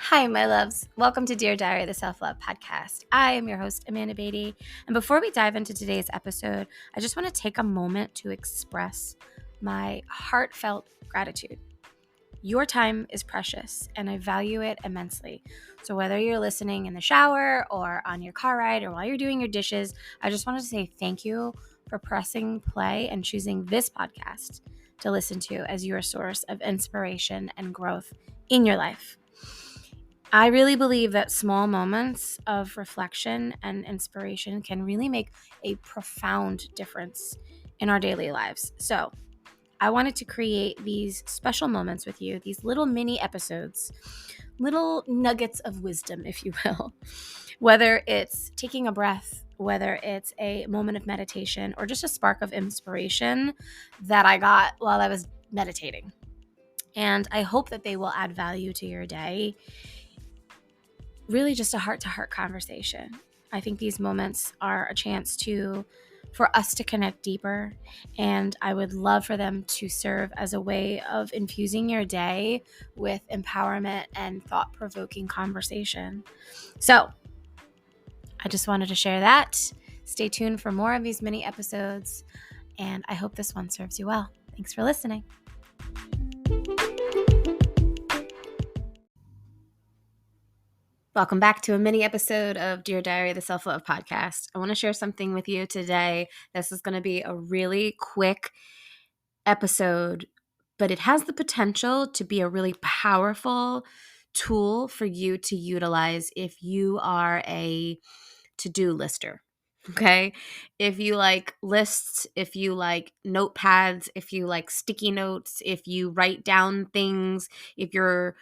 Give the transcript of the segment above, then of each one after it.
Hi, my loves. Welcome to Dear Diary, the Self-Love Podcast. I am your host, Amanda Beatty. And before we dive into today's episode, I just want to take a moment to express my heartfelt gratitude. Your time is precious, and I value it immensely. So whether you're listening in the shower or on your car ride or while you're doing your dishes, I just wanted to say thank you for pressing play and choosing this podcast to listen to as your source of inspiration and growth in your life. I really believe that small moments of reflection and inspiration can really make a profound difference in our daily lives. So, I wanted to create these special moments with you, these little mini episodes, little nuggets of wisdom, if you will. Whether it's taking a breath, whether it's a moment of meditation, or just a spark of inspiration that I got while I was meditating. And I hope that they will add value to your day. Really just a heart-to-heart conversation. I think these moments are a chance for us to connect deeper, and I would love for them to serve as a way of infusing your day with empowerment and thought-provoking conversation. So, I just wanted to share that. Stay tuned for more of these mini episodes, and I hope this one serves you well. Thanks for listening. Welcome back to a mini episode of Dear Diary, the Self-Love Podcast. I want to share something with you today. This is going to be a really quick episode, but it has the potential to be a really powerful tool for you to utilize if you are a to-do lister. Okay? If you like lists, if you like notepads, if you like sticky notes, if you write down things, if you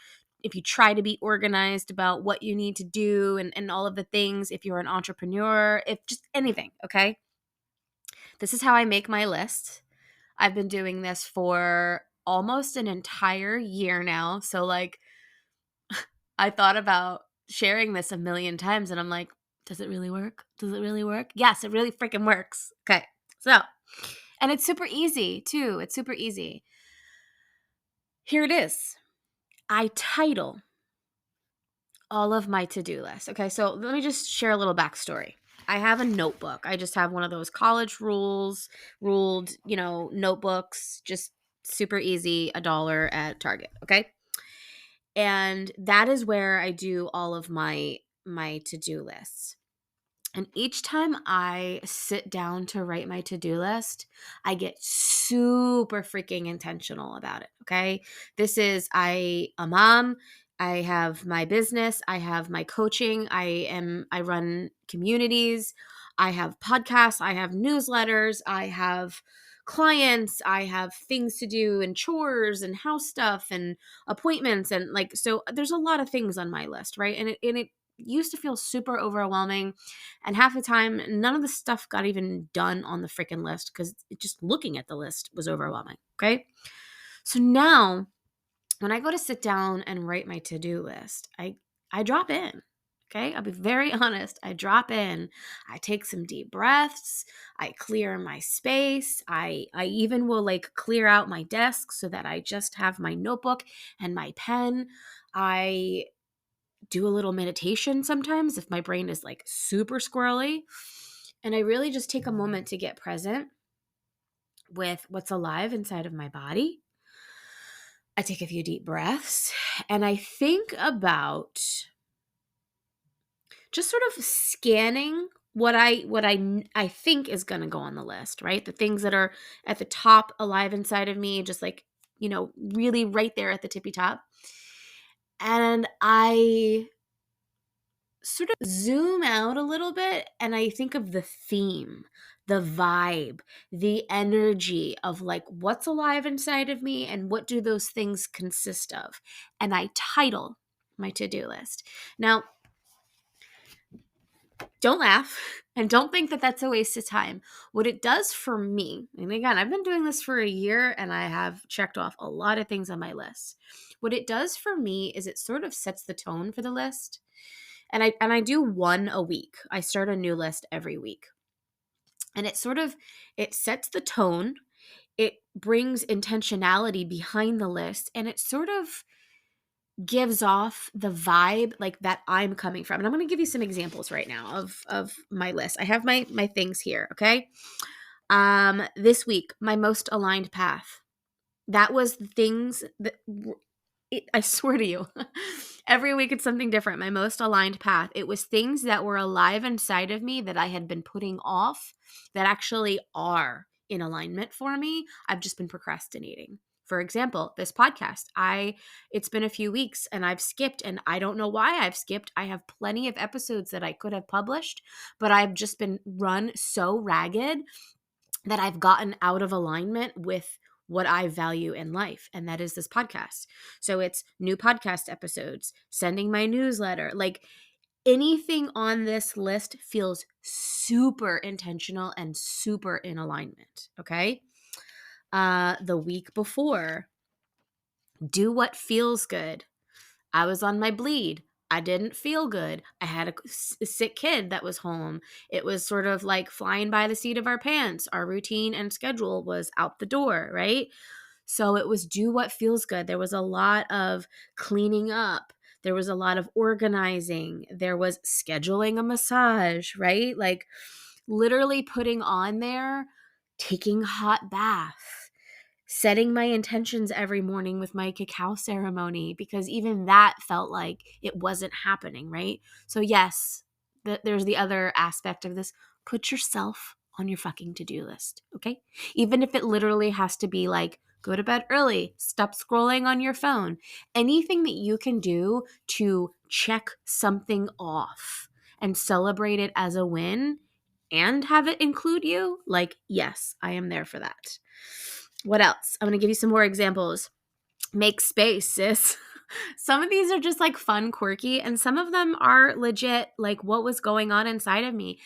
try to be organized about what you need to do and all of the things, if you're an entrepreneur, if just anything, okay? This is how I make my list. I've been doing this for almost an entire year now. So, I thought about sharing this a million times and I'm like, does it really work? Does it really work? Yes, it really freaking works. Okay. So, and it's super easy too. It's super easy. Here it is. I title all of my to-do lists. Okay. So let me just share a little backstory. I have a notebook. I just have one of those college ruled, notebooks, just super easy, $1 at Target. Okay. And that is where I do all of my to-do lists. And each time I sit down to write my to-do list, I get super freaking intentional about it, okay? This is a mom, I have my business, I have my coaching, I run communities, I have podcasts, I have newsletters, I have clients, I have things to do and chores and house stuff and appointments and so there's a lot of things on my list, right? And it used to feel super overwhelming. And half the time, none of the stuff got even done on the freaking list because just looking at the list was overwhelming. Okay. So now when I go to sit down and write my to-do list, I drop in. Okay. I'll be very honest. I drop in, I take some deep breaths. I clear my space. I even will clear out my desk so that I just have my notebook and my pen. I do a little meditation sometimes if my brain is super squirrely. And I really just take a moment to get present with what's alive inside of my body. I take a few deep breaths and I think about just sort of scanning what I think is going to go on the list, right? The things that are at the top alive inside of me, just really right there at the tippy top. And I sort of zoom out a little bit and I think of the theme, the vibe, the energy of what's alive inside of me and what do those things consist of. And I title my to-do list. Now, don't laugh and don't think that that's a waste of time. What it does for me, and again, I've been doing this for a year and I have checked off a lot of things on my list. What it does for me is it sort of sets the tone for the list. And I do one a week. I start a new list every week. And it sets the tone. It brings intentionality behind the list and it sort of gives off the vibe like that I'm coming from. And I'm going to give you some examples right now of my list. I have my things here, okay? This week, my most aligned path. That was the things that I swear to you, every week it's something different. My most aligned path. It was things that were alive inside of me that I had been putting off that actually are in alignment for me. I've just been procrastinating. For example, this podcast, it's been a few weeks and I've skipped, and I don't know why I've skipped. I have plenty of episodes that I could have published, but I've just been run so ragged that I've gotten out of alignment with what I value in life, and that is this podcast. So it's new podcast episodes, sending my newsletter, like anything on this list feels super intentional and super in alignment, okay? The week before, do what feels good. I was on my bleed. I didn't feel good. I had a sick kid that was home. It was sort of like flying by the seat of our pants. Our routine and schedule was out the door, right? So it was do what feels good. There was a lot of cleaning up. There was a lot of organizing. There was scheduling a massage, right? Like literally putting on there, taking a hot bath, setting my intentions every morning with my cacao ceremony, because even that felt like it wasn't happening, right? So yes, there's the other aspect of this. Put yourself on your fucking to-do list, okay? Even if it literally has to be like, go to bed early, stop scrolling on your phone, anything that you can do to check something off and celebrate it as a win and have it include you, like, yes, I am there for that. What else? I'm going to give you some more examples. Make space, sis. Some of these are just like fun, quirky, and some of them are legit, like what was going on inside of me.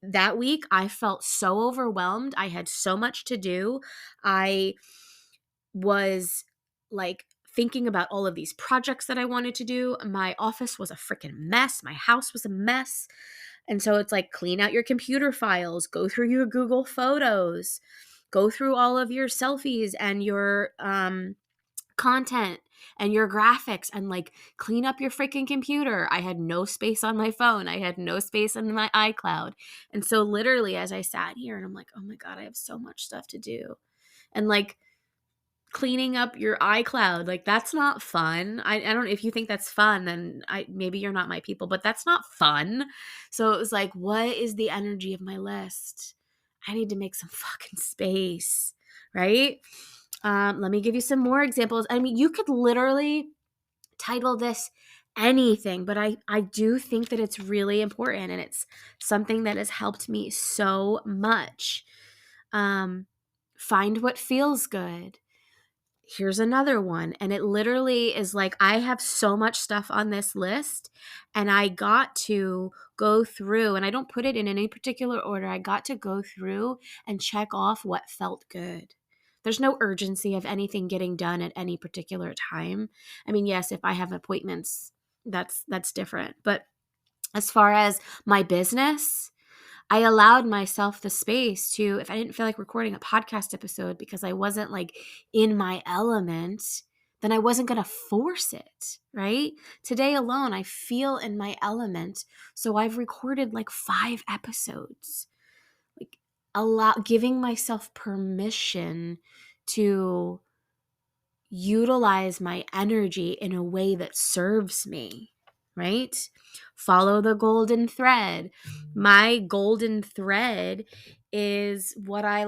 That week, I felt so overwhelmed. I had so much to do. I was like thinking about all of these projects that I wanted to do. My office was a freaking mess. My house was a mess. And so it's like clean out your computer files, go through your Google Photos, go through all of your selfies and your content and your graphics, and like clean up your freaking computer. I had no space on my phone. I had no space in my iCloud. And so literally as I sat here and I'm like, oh my God, I have so much stuff to do. And like cleaning up your iCloud, like that's not fun. I don't know if you think that's fun, then maybe you're not my people, but that's not fun. So it was like, what is the energy of my list? I need to make some fucking space, right? Let me give you some more examples. I mean, you could literally title this anything, but I do think that it's really important, and it's something that has helped me so much. Find what feels good. Here's another one. And it literally is like, I have so much stuff on this list, and I got to go through, and I don't put it in any particular order. I got to go through and check off what felt good. There's no urgency of anything getting done at any particular time. I mean, yes, if I have appointments, that's different. But as far as my business, I allowed myself the space to, if I didn't feel like recording a podcast episode because I wasn't like in my element, then I wasn't going to force it, right? Today alone, I feel in my element. So I've recorded like 5 episodes, like giving myself permission to utilize my energy in a way that serves me, right? Follow the golden thread. My golden thread is what I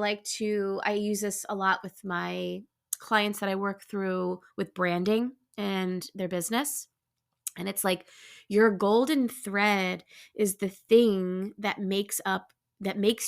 use this a lot with my clients that I work through with branding and their business. And it's like your golden thread is the thing that makes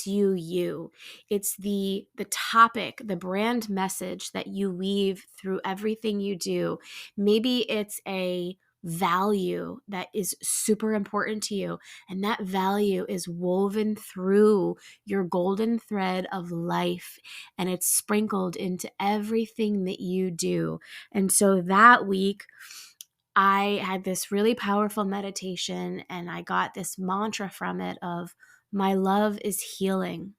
you you. It's the topic, the brand message that you weave through everything you do. Maybe it's a value that is super important to you, and that value is woven through your golden thread of life, and it's sprinkled into everything that you do. And so that week I had this really powerful meditation, and I got this mantra from it of, my love is healing.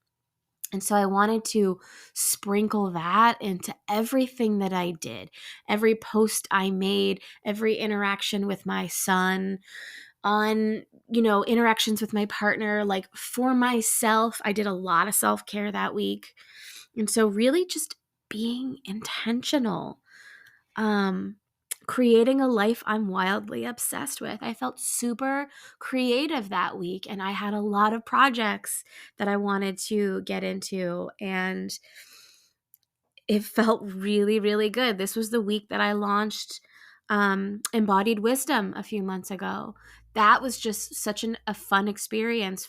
And so I wanted to sprinkle that into everything that I did, every post I made, every interaction with my son, on, interactions with my partner, like for myself. I did a lot of self-care that week. And so really just being intentional, um, creating a life I'm wildly obsessed with. I felt super creative that week, and I had a lot of projects that I wanted to get into, and it felt really, really good. This was the week that I launched Embodied Wisdom a few months ago. That was just such a fun experience,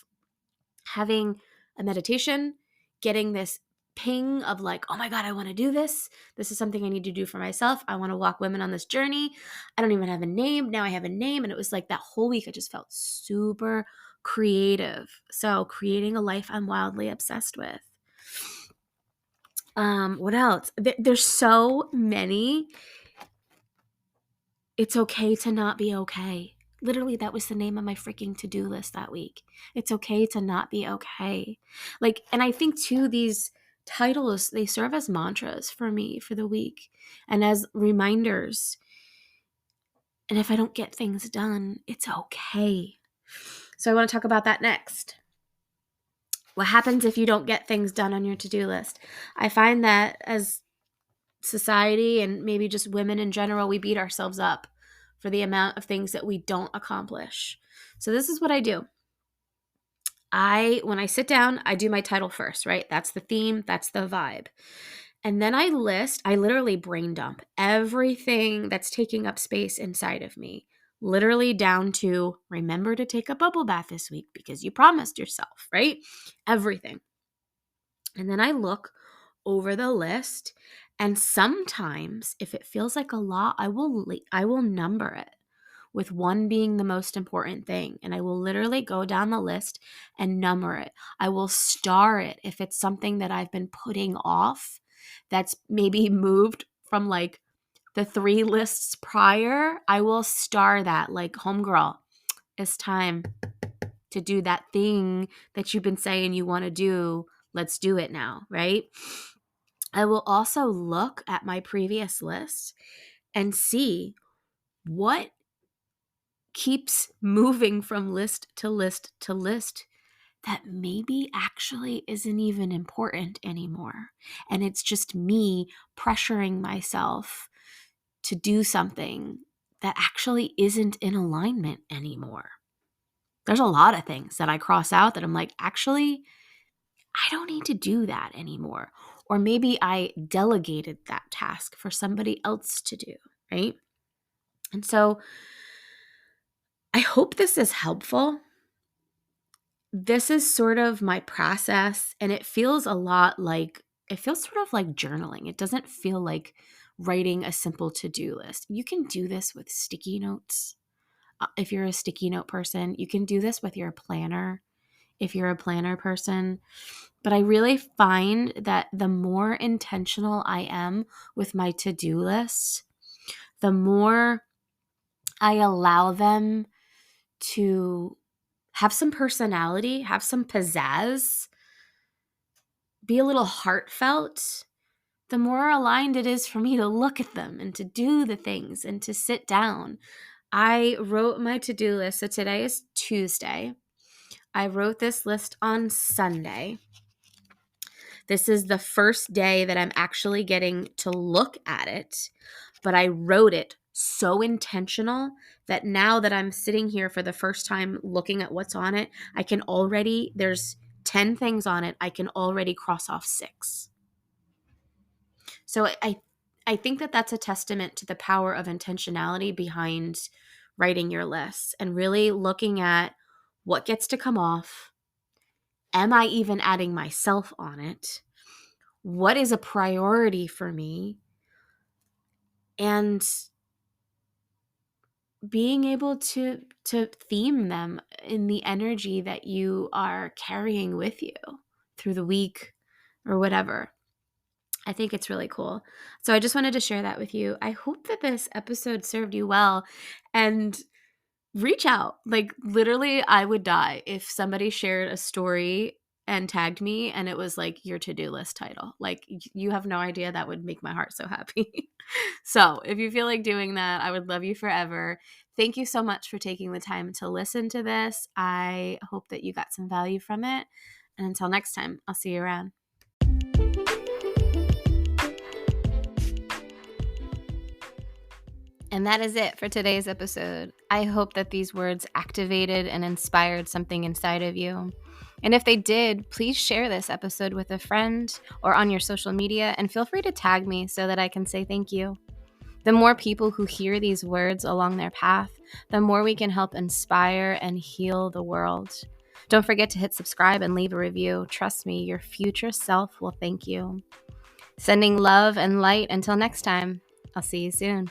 having a meditation, getting this ping of like, oh my God, I want to do this. This is something I need to do for myself. I want to walk women on this journey. I don't even have a name. Now I have a name. And it was like that whole week, I just felt super creative. So creating a life I'm wildly obsessed with. What else? There's so many. It's okay to not be okay. Literally, that was the name of my freaking to-do list that week. It's okay to not be okay. Like, and I think too, these titles, they serve as mantras for me for the week and as reminders. And if I don't get things done, it's okay. So I want to talk about that next. What happens if you don't get things done on your to-do list? I find that as society and maybe just women in general, we beat ourselves up for the amount of things that we don't accomplish. So this is what I do. When I sit down, I do my title first, right? That's the theme, that's the vibe. And then I literally brain dump everything that's taking up space inside of me, literally down to remember to take a bubble bath this week because you promised yourself, right? Everything. And then I look over the list, and sometimes if it feels like a lot, I will number it, with one being the most important thing, and I will literally go down the list and number it. I will star it if it's something that I've been putting off, that's maybe moved from like the 3 lists prior. I will star that, like, homegirl, it's time to do that thing that you've been saying you want to do. Let's do it now, right? I will also look at my previous list and see what keeps moving from list to list to list that maybe actually isn't even important anymore. And it's just me pressuring myself to do something that actually isn't in alignment anymore. There's a lot of things that I cross out that I'm like, actually, I don't need to do that anymore. Or maybe I delegated that task for somebody else to do, right? And so I hope this is helpful. This is sort of my process, and it feels sort of like journaling. It doesn't feel like writing a simple to-do list. You can do this with sticky notes. If you're a sticky note person, you can do this with your planner if you're a planner person. But I really find that the more intentional I am with my to-do lists, the more I allow them to have some personality, have some pizzazz, be a little heartfelt, the more aligned it is for me to look at them and to do the things and to sit down. I wrote my to-do list. So today is Tuesday. I wrote this list on Sunday. This is the first day that I'm actually getting to look at it, but I wrote it so intentional that now that I'm sitting here for the first time looking at what's on it, there's 10 things on it. I can already cross off 6. So I think that that's a testament to the power of intentionality behind writing your lists and really looking at what gets to come off. Am I even adding myself on it? What is a priority for me? And being able to theme them in the energy that you are carrying with you through the week or whatever. I think it's really cool. So I just wanted to share that with you. I hope that this episode served you well, and reach out. Like, literally, I would die if somebody shared a story and tagged me, and it was like your to-do list title. Like, you have no idea, that would make my heart so happy. So if you feel like doing that, I would love you forever. Thank you so much for taking the time to listen to this. I hope that you got some value from it. And until next time, I'll see you around. And that is it for today's episode. I hope that these words activated and inspired something inside of you. And if they did, please share this episode with a friend or on your social media, and feel free to tag me so that I can say thank you. The more people who hear these words along their path, the more we can help inspire and heal the world. Don't forget to hit subscribe and leave a review. Trust me, your future self will thank you. Sending love and light until next time. I'll see you soon.